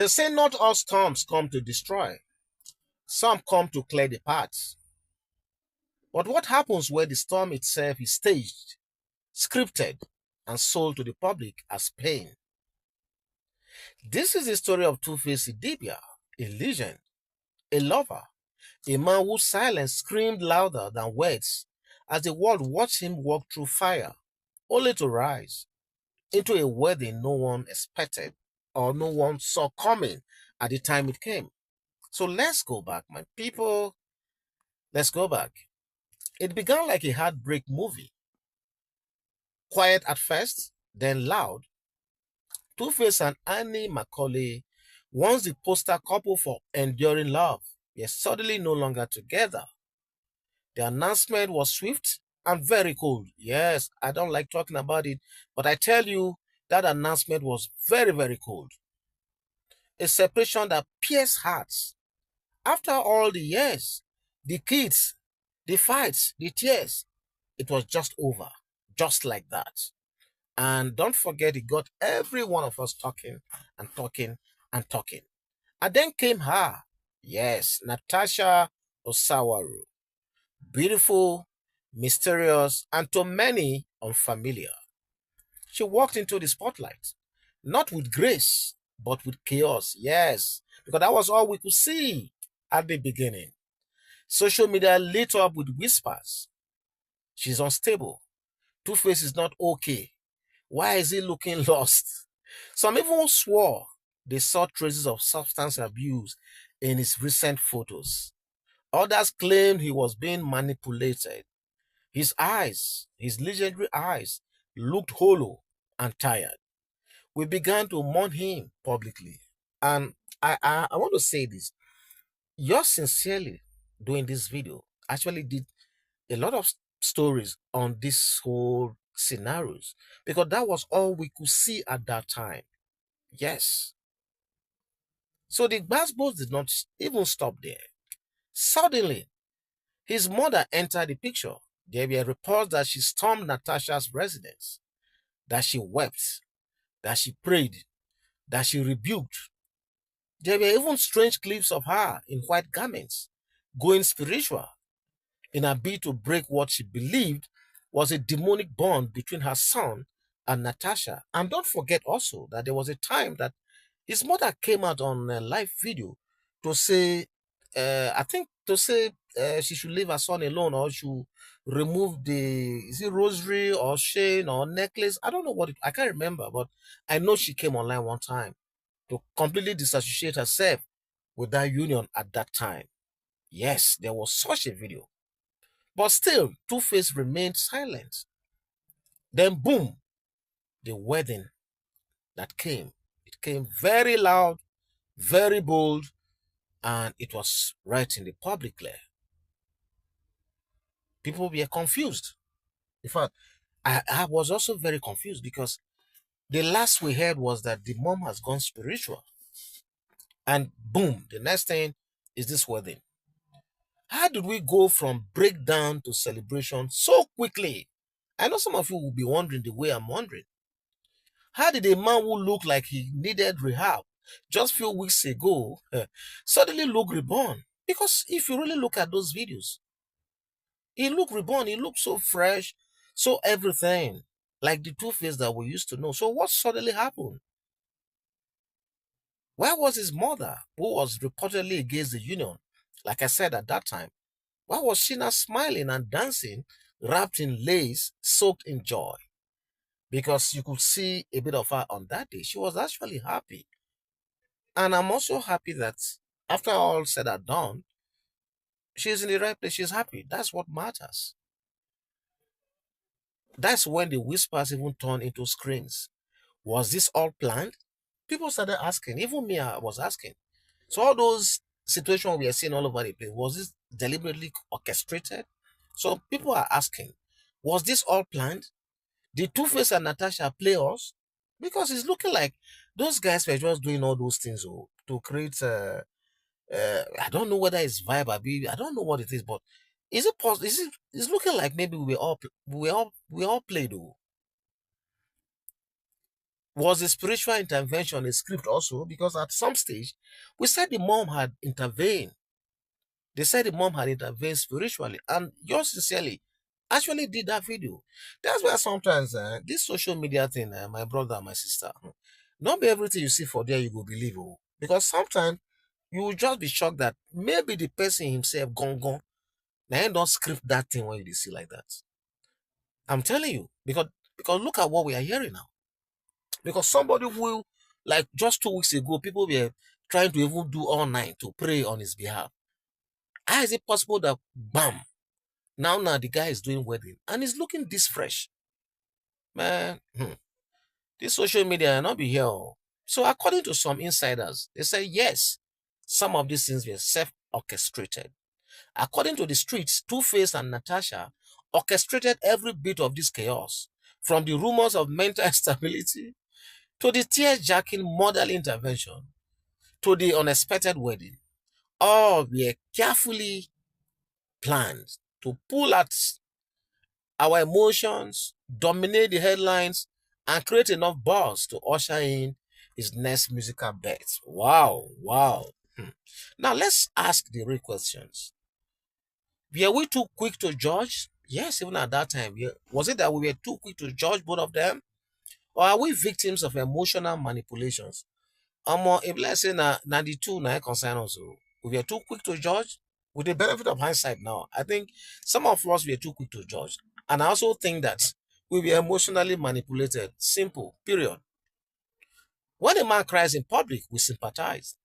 They say not all storms come to destroy, some come to clear the paths. But what happens where the storm itself is staged, scripted, and sold to the public as pain? This is the story of Tuface Idibia, a legend, a lover, a man whose silence screamed louder than words as the world watched him walk through fire, only to rise into a wedding no one expected or no one saw coming at the time it came. So let's go back, my people. Let's go back. It began like a heartbreak movie, quiet at first, then loud. Two-Face and Annie Macaulay, once the poster couple for enduring love, were suddenly no longer together. The announcement was swift and very cold. Yes, I don't like talking about it, but I tell you, that announcement was very, very cold. A separation that pierced hearts. After all the years, the kids, the fights, the tears, it was just over, just like that. And don't forget, it got every one of us talking and talking and talking. And then came her. Yes, Natasha Osawaru. Beautiful, mysterious, and to many unfamiliar. She walked into the spotlight, not with grace, but with chaos. Yes, because that was all we could see at the beginning. Social media lit up with whispers. She's unstable. Two-Face is not okay. Why is he looking lost? Some even swore they saw traces of substance abuse in his recent photos. Others claimed he was being manipulated. His eyes, his legendary eyes, looked hollow and tired. We began to mourn him publicly. And I want to say this. Yours sincerely doing this video actually did a lot of stories on this whole scenarios because that was all we could see at that time. Yes. So the Gbasgbos did not even stop there. Suddenly, his mother entered the picture. There were reports that she stormed Natasha's residence, that she wept, that she prayed, that she rebuked. There were even strange clips of her in white garments, going spiritual in a bid to break what she believed was a demonic bond between her son and Natasha. And don't forget also that there was a time that his mother came out on a live video to say, I think to say she should leave her son alone or should remove the is it rosary or chain or necklace. I don't know what I can't remember, but I know she came online one time to completely disassociate herself with that union at that time. Yes, there was such a video. But still, Two-Face remained silent. Then boom, the wedding that came. It came very loud, very bold, and it was right in the public glare. People were confused. In fact, I was also very confused because the last we heard was that the mom has gone spiritual. And boom, the next thing is this wedding. How did we go from breakdown to celebration so quickly? I know some of you will be wondering the way I'm wondering. How did a man who looked like he needed rehab just a few weeks ago suddenly look reborn? Because if you really look at those videos, he looked reborn. He looked so fresh, so everything, like the Two-Face that we used to know. So what suddenly happened? Where was his mother, who was reportedly against the union? Like I said at that time, why was she not smiling and dancing, wrapped in lace, soaked in joy? Because you could see a bit of her on that day. She was actually happy. And I'm also happy that after all said and done, she's in the right place. She's happy. That's what matters. That's when the whispers even turned into screams. Was this all planned? People started asking. Even me, I was asking. So all those situations we are seeing all over the place, was this deliberately orchestrated? So people are asking, was this all planned? Did Two-Face and Natasha play us? Because it's looking like those guys were just doing all those things to create I don't know whether it's vibe or I don't know what it is, but is it possible? Is it? It's looking like maybe we all played though. Was the spiritual intervention a script also? Because at some stage, we said the mom had intervened. They said the mom had intervened spiritually, and yours sincerely actually did that video. That's why sometimes this social media thing, my brother and my sister, not be everything you see for there you will believe. Oh. Because sometimes you will just be shocked that maybe the person himself gone. Now don't script that thing when you see like that. I'm telling you, because look at what we are hearing now. Because somebody who, like just 2 weeks ago, people were trying to even do all night to pray on his behalf. How is it possible that bam, now the guy is doing wedding and he's looking this fresh? Man, this social media will not be here. Oh. So according to some insiders, they say yes, some of these things were self-orchestrated. According to the streets, Tuface and Natasha orchestrated every bit of this chaos, from the rumors of mental instability to the tear-jerking motherly intervention to the unexpected wedding. All were carefully planned to pull at our emotions, dominate the headlines, and create enough buzz to usher in his next musical bet. Wow, wow. Now let's ask the real questions. Were we too quick to judge? Yes, even at that time. Was it that we were too quick to judge both of them? Or are we victims of emotional manipulations? If let's say na the two na concern us, oh, we were too quick to judge. With the benefit of hindsight now, I think some of us were too quick to judge. And I also think that we were emotionally manipulated. Simple, period. When a man cries in public, we sympathize.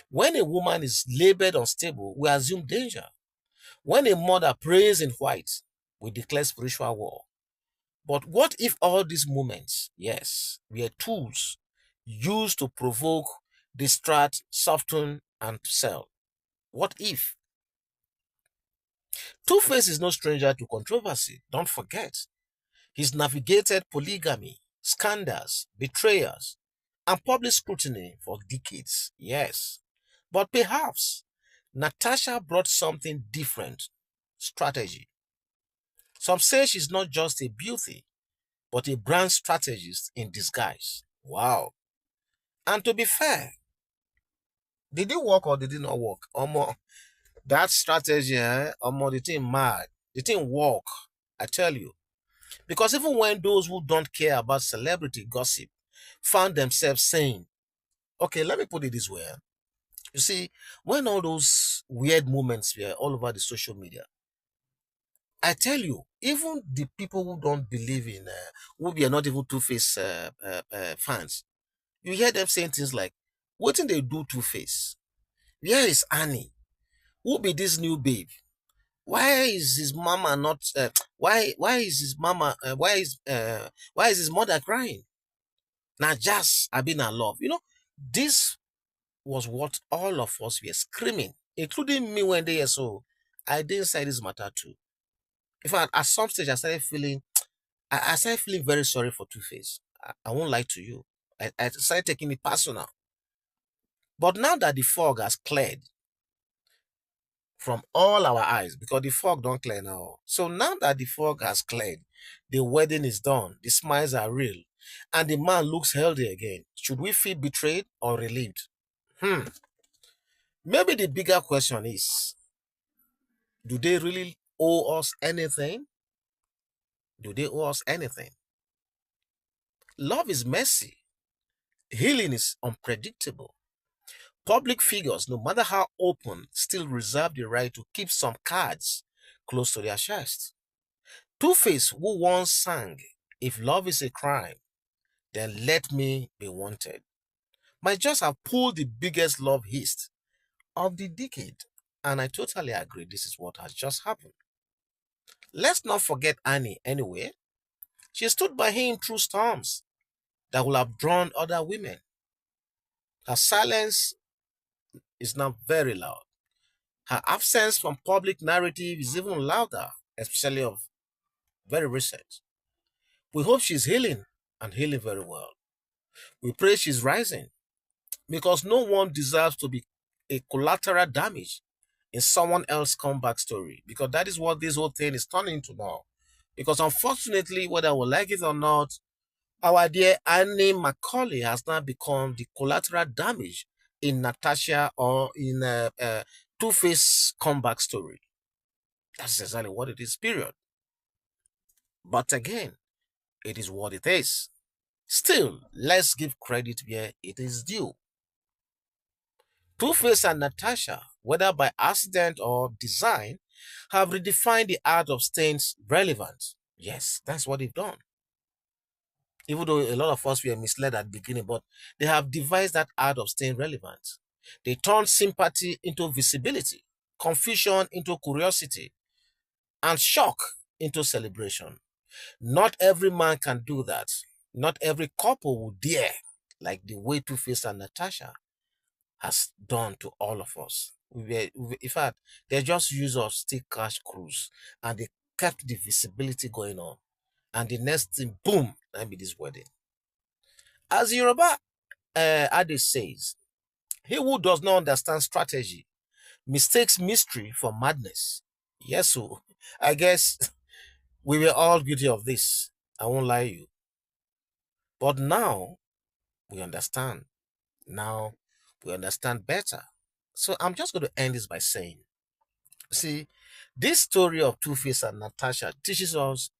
When a woman is labeled unstable, we assume danger. When a mother prays in white, we declare spiritual war. But what if all these moments, yes, were tools used to provoke, distract, soften, and sell? What if? Two-Face is no stranger to controversy, don't forget. He's navigated polygamy, scandals, betrayals, and public scrutiny for decades, yes. But perhaps Natasha brought something different, strategy. Some say she's not just a beauty, but a brand strategist in disguise. Wow. And to be fair, did it work or did it not work? Omo, that strategy, Omo, the thing mad. The thing work, I tell you. Because even when those who don't care about celebrity gossip found themselves saying, okay, let me put it this way. You see, when all those weird moments were all over the social media, I tell you, even the people who don't believe in, who are not even Two-Face fans, you hear them saying things like, what did they do Two-Face? Where is Annie? Who be this new babe? Why is his mama not? Why is his mama? Why is his mother crying? Now just I been in love. This was what all of us were screaming, including me when they were so. I didn't say this matter too. In fact, at some stage I started feeling I started feeling very sorry for Two-Face. I won't lie to you. I started taking it personal. But now that the fog has cleared from all our eyes, because the fog don't clear now. So now that the fog has cleared, the wedding is done, the smiles are real, and the man looks healthy again. Should we feel betrayed or relieved? Maybe the bigger question is, do they really owe us anything? Do they owe us anything? Love is messy. Healing is unpredictable. Public figures, no matter how open, still reserve the right to keep some cards close to their chest. Two-Face, who once sang, "If love is a crime, then let me be wanted," might just have pulled the biggest love hit of the decade. And I totally agree, this is what has just happened. Let's not forget Annie anyway. She stood by him through storms that would have drawn other women. Her silence is now very loud. Her absence from public narrative is even louder, especially of very recent. We hope she's healing and healing very well. We pray she's rising because no one deserves to be a collateral damage in someone else's comeback story, because that is what this whole thing is turning into now. Because unfortunately, whether we like it or not, Our dear Annie Macaulay has now become the collateral damage in Natasha or in Two-Face comeback story. That's exactly what it is, period. But again, it is what it is. Still, let's give credit where it is due. Two-Face and Natasha, whether by accident or design, have redefined the art of staying relevant. Yes, that's what they've done. Even though a lot of us were misled at the beginning, but they have devised that art of staying relevant. They turn sympathy into visibility, confusion into curiosity, and shock into celebration. Not every man can do that. Not every couple will dare, like the way Two-Face and Natasha has done to all of us. In fact, they just used us stick cash cruise and they kept the visibility going on. And the next thing, boom, that be this wedding. As Yoruba adage says, he who does not understand strategy mistakes mystery for madness. Yes, so I guess we were all guilty of this. I won't lie you. But now we understand. Now we understand better. So I'm just going to end this by saying, see, this story of Two-Face and Natasha teaches us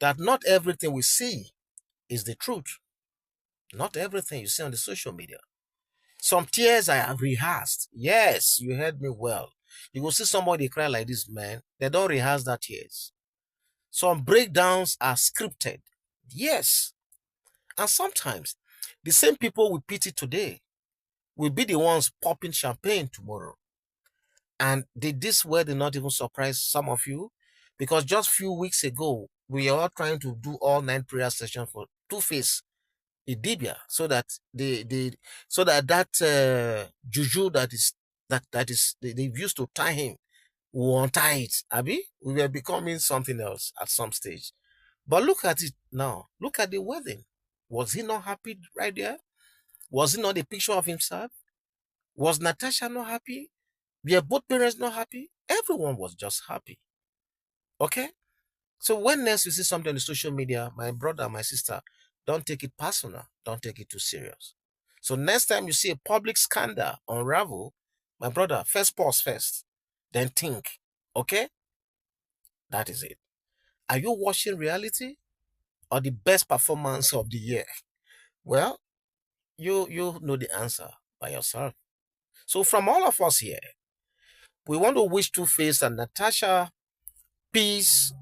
that not everything we see is the truth. Not everything you see on the social media. Some tears I have rehearsed. Yes, you heard me well. You will see somebody cry like this, man. They don't rehearse that tears. Some breakdowns are scripted. Yes. And sometimes the same people we pity today will be the ones popping champagne tomorrow. And did this wedding not even surprise some of you? Because just few weeks ago, we were all trying to do all night prayer session for Two-Face Idibia, so that juju that is they've used to tie him will untie it. Abby, we were becoming something else at some stage. But look at it now. Look at the wedding. Was he not happy right there? Was it not a picture of himself? Was Natasha not happy? Were both parents not happy? Everyone was just happy. Okay? So when next you see something on the social media, my brother, my sister, don't take it personal. Don't take it too serious. So next time you see a public scandal unravel, my brother, first pause first, then think. Okay? That is it. Are you watching reality or the best performance of the year? Well, you know the answer by yourself. So from all of us here, we want to wish Two-Face and Natasha peace,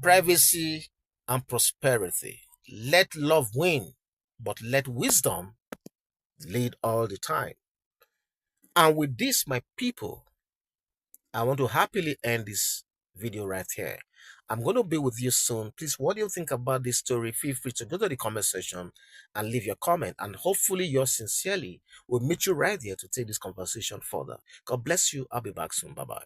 privacy, and prosperity. Let love win, but let wisdom lead all the time. And with this, my people, I want to happily end this video right here. I'm going to be with you soon. Please, what do you think about this story? Feel free to go to the comment section and leave your comment. And hopefully, yours sincerely will meet you right here to take this conversation further. God bless you. I'll be back soon. Bye-bye.